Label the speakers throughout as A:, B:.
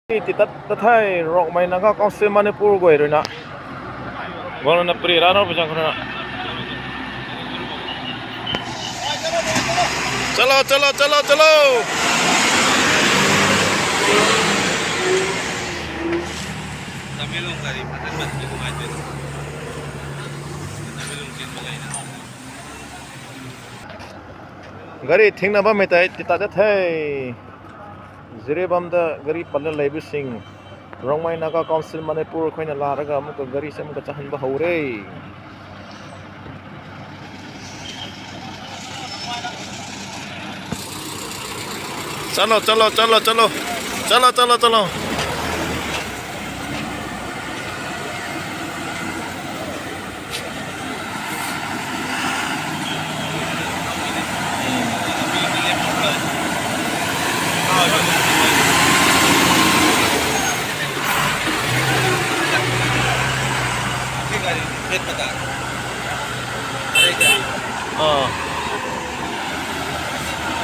A: Titat tathai Rongmei Naga Council Manipur go irina. Gono na pri rano bujang khona. Chalo chalo chalo chalo.
B: Tamilong kari patan bat ko maju. Tamilong kin balai na.
A: Gari thingna ba metai titat tathai Jiribam da gari palan Leiba sing Rongmei Naga Council Manipur khoina laraga amuka gari se amuka chahan ba Houkhrey. Chalo chalo chalo chalo chalo chalo chalo.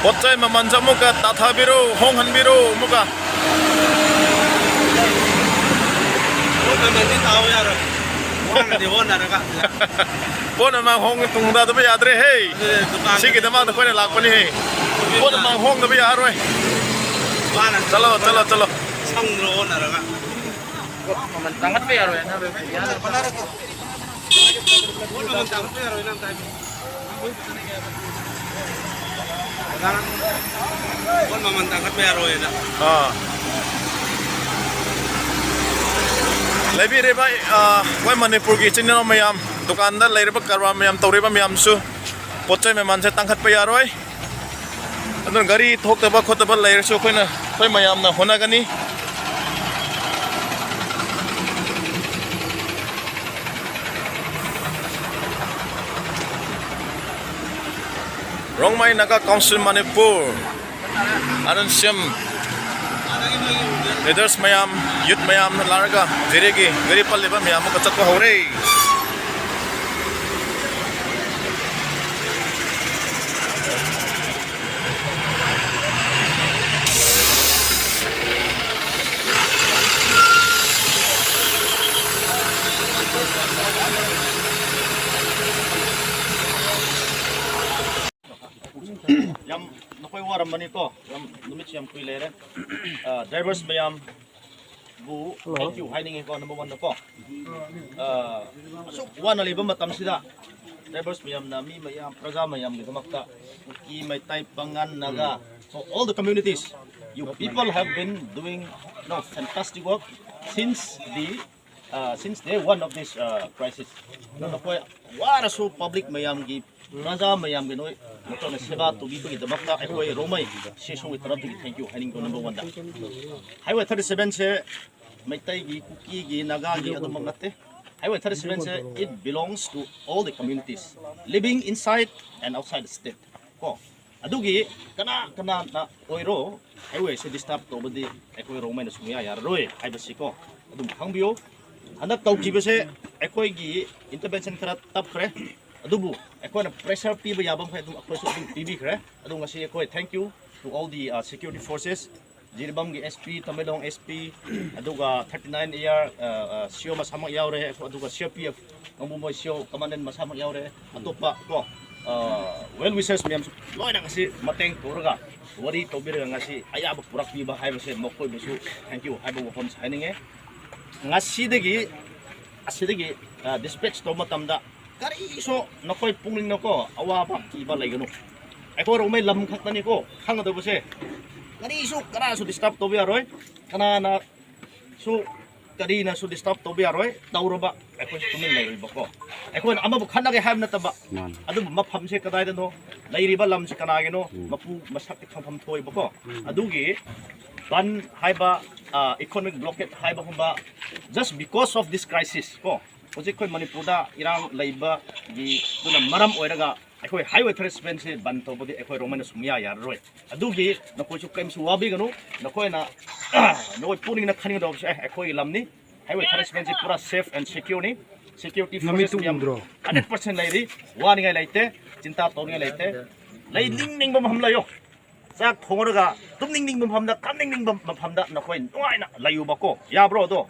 A: Potsai mamanja muka tatha biru honghan biru muka.
B: Pona mati tahu ya ro. Pona di hona ra ka.
A: Pona mang hong tungda to ba yadre hey. Sige dama to kone lakpani hey. Pona mang hong to ba yaroi.
B: Mana
A: Chalo chalo chalo.
B: sang ro na ra ka.
C: Tangat pa yaro yan,
B: Pona man tang pa ro nang tay. Pona man tang pa ro ya.
A: Leibi reba wai Manipur ki chinna mayam dukandar leireba karwa mayam tawreba mayam su pochai me manse tangkhat pa yaroi adon gari thokta ba khota ba leir su khoina khoi mayam na hona gani Rongmei Naga Council Manipur aron siam leaders mayam youth mayam na larga diregi gari palliba mayam ka chatwa Houkhrey yam nakoy waram mani ko yam numit yam kui lere drivers mayam bu thank you haining ko number 1 na ko so wana liba matam sida drivers mayam na mi mayam praja mayam gidamakta Kuki may type bangan naga so all the communities you people have been doing fantastic work since day one of this crisis nakoy wara so public mayam gi Raja mayam ginoy nato na seba to bibo gidamakta ay Rongmei sesong itarap gi thank you haining ko number 1 da Highway 37 se may tay gi Kuki gi Naga gi adum mangate Highway 37 se it belongs to all the communities living inside and outside the state ko adugi kana na oiro highway se disturb to bodi ay Rongmei na sumya yaroi ay basi ko adum khangbiyo hanak tawki bese ay gi intervention kara tap kre adubu na pressure Piba Yaroi kay adung pressure adung PB kre adung ngasi thank you to all the security forces Jiribam gi SP Tamilong SP aduga 39 year sio masamang yaure aduga CPF ngumumoy sio commandant masamang yaure atopa ko well wishes miyam loy na ngasi mateng puraga wari tobir ngasi ayaba purak Piba haibase mokoy busu thank you haibo wafon signing ngasi degi asidegi dispatch to matamda kari so nakoy pungling nako awa pa iba lay gano ay ko Rongmei lam khakta ni ko khang ado bose kari so kara so disturb to yaroi kana na so kari na so disturb to yaroi tawro ba ay ko tumin lay ba ko ay ko ama bu khana ge ham na taba adu mafam se kadai no lay riba lam se kana ge no mapu masak pham thoi ba ko adugi ban haiba economic blockade haiba humba just because of this crisis ko Project ko Manipurda irang Leiba gi tuna maram oiraga akoi highway harassment se ban to bodi akoi Rongmei na sumya yaroi adugi nakoi su crime su wabi ganu nakoi na nakoi puning na khani do akoi lamni highway harassment se pura safe and secure ni security forces 100% lairi wani ngai laite cinta to ngai laite lai ning ning bam hamla yo ꯆꯥꯛ ꯊꯣꯡꯉꯒ ꯇꯨꯝꯅꯤꯡꯅꯤꯡꯕ ꯃꯐꯝꯗ ꯀꯝꯅꯤꯡꯅꯤꯡꯕ ꯃꯐꯝꯗ ꯅꯈꯣꯏ ꯅꯨꯡꯉꯥꯏꯅ ꯂꯩꯌꯨꯕꯀꯣ ꯌꯥꯕ꯭ꯔꯣ ꯑꯗꯣ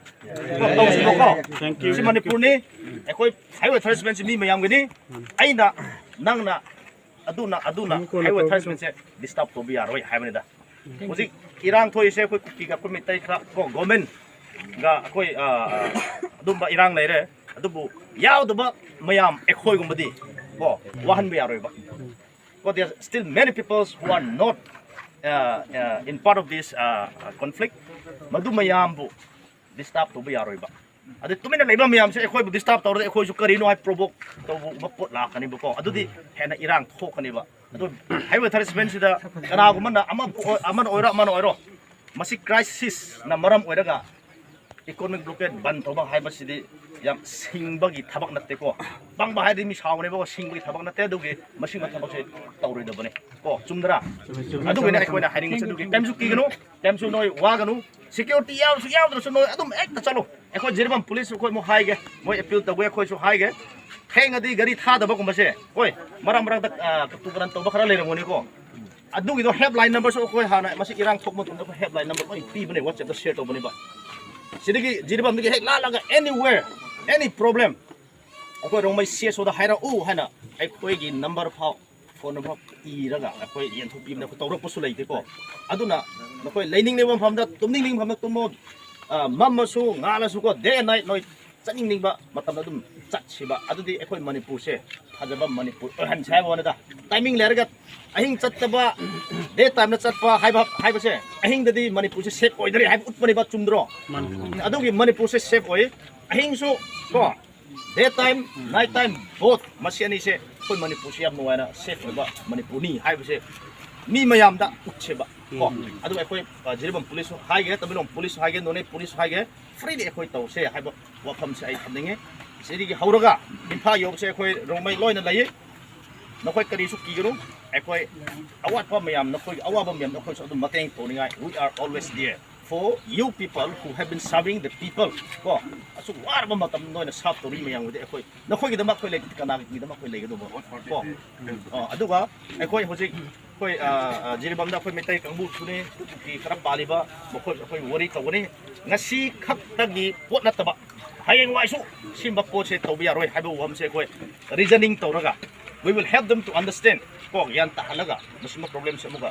A: ꯇꯧꯁꯤꯕꯀꯣ ꯁꯤ ꯃꯅꯤꯄꯨꯔꯅꯤ ꯑꯩꯈꯣꯏ ꯍꯥꯏꯋꯦ ꯊꯔꯁꯃꯦꯟꯁꯤ ꯃꯤ ꯃꯌꯥꯝꯒꯤꯅꯤ ꯑꯩꯅ ꯅꯪꯅ ꯑꯗꯨꯅ ꯍꯥꯏꯋꯦ ꯊꯔꯁꯃꯦꯟꯁꯦ ꯗꯤꯁꯇꯔꯕ ꯇꯧꯕ ꯌꯥꯔꯣꯏ ꯍꯥꯏꯕꯅꯤꯗ ꯍꯧꯖꯤꯛ ꯏꯔꯥꯡ ꯊꯣꯛꯏꯁꯦ ꯑꯩꯈꯣꯏ ꯀꯨꯀꯤꯒ ꯑꯩꯈꯣꯏ ꯃꯩꯇꯩ ꯈꯔ ꯀꯣ ꯒꯣꯔꯃꯦꯟꯒ ꯑꯩꯈꯣꯏ ꯑꯗꯨꯝꯕ ꯏꯔꯥꯡ ꯂꯩꯔꯦ ꯑꯗꯨꯕꯨ ꯌꯥꯎꯗꯕ ꯃꯌꯥꯝ ꯑꯩꯈꯣꯏꯒꯨꯝꯕꯗꯤ ꯀꯣ ꯋꯥꯍꯟꯕ ꯌꯥꯔꯣꯏꯕ but there are still many people who are not in part of this conflict madu mayambu disturb to be yaroiba adu tumina leiba mayam se ekhoi bu disturb tawre ekhoi su karino hai provoke to bu pot la kani bu ko adudi hena irang thokani ba adu highway harassment sida kana gumana aman oiro masi crisis na maram oiraga economic blockade ban thoba haiba sidi yam singbagi thabak natte ko bangba haidi mi sawne ba singbagi thabak natte adugi masinga thabak se tawroi dabane ko chumdra adugi na aikoina hiring se adugi time su kigano time su noi waganu security yaw su noi adum ek ta chalo aiko jiribam police ko mo haige mo appeal tawge ko su haige thengadi gari tha daba ko mase koi marang da tukaran tawba khara leirangoni ko adugi do helpline number so ko hana masi irang thokmo tum da helpline number ko pi bane whatsapp da share to bane ba sidigi jiribam digi hek la laga anywhere any problem akhoi rongmai CSO da haira u hana akhoi gi number phone number iraga akhoi yen thu pim na ko tawrak posu leite ko aduna nakoi leining ne bam da tumning ning bam da tumo mamma su ngala su ko day and night noi chaning ning ba matam adum chatchiba adudi akhoi manipur se phajaba manipur han chai wona da timing leraga ahing chattaba day time na chatpa haiba se ahing dadi manipur se safe oidari haib utpani ba chumdro adugi manipur se safe oi ahing su ko daytime night time both masiani se koi manipur se yam nuana safe ba manipur ni haiba se mi mayam da utcheba ko adu ekoi jiribam police haige tamilong police haige none police haige freely ekoi taw se haiba wafam se ai thamninge sirigi hauraga impa yob se ekoi rongmai loina lai nakoi kari su kiguru ekoi awat pa mayam nakoi awaba mayam nakoi so mateng toningai we are always there for you people who have been serving the people ko asu warba matam noina sap tori mayam de ekoi nakoi gi damak koi le kana gi damak koi le do ko aduga ekoi hojik koi jiribam da koi metai kangbu sune ki khara paliba mokoi koi wori tawani ngasi khaktagi pot nataba hayeng waisu simba pot se tawbi yaroi haibu wam se koi reasoning tawraga we will help them to understand ko yan ta halaga masima problem se muga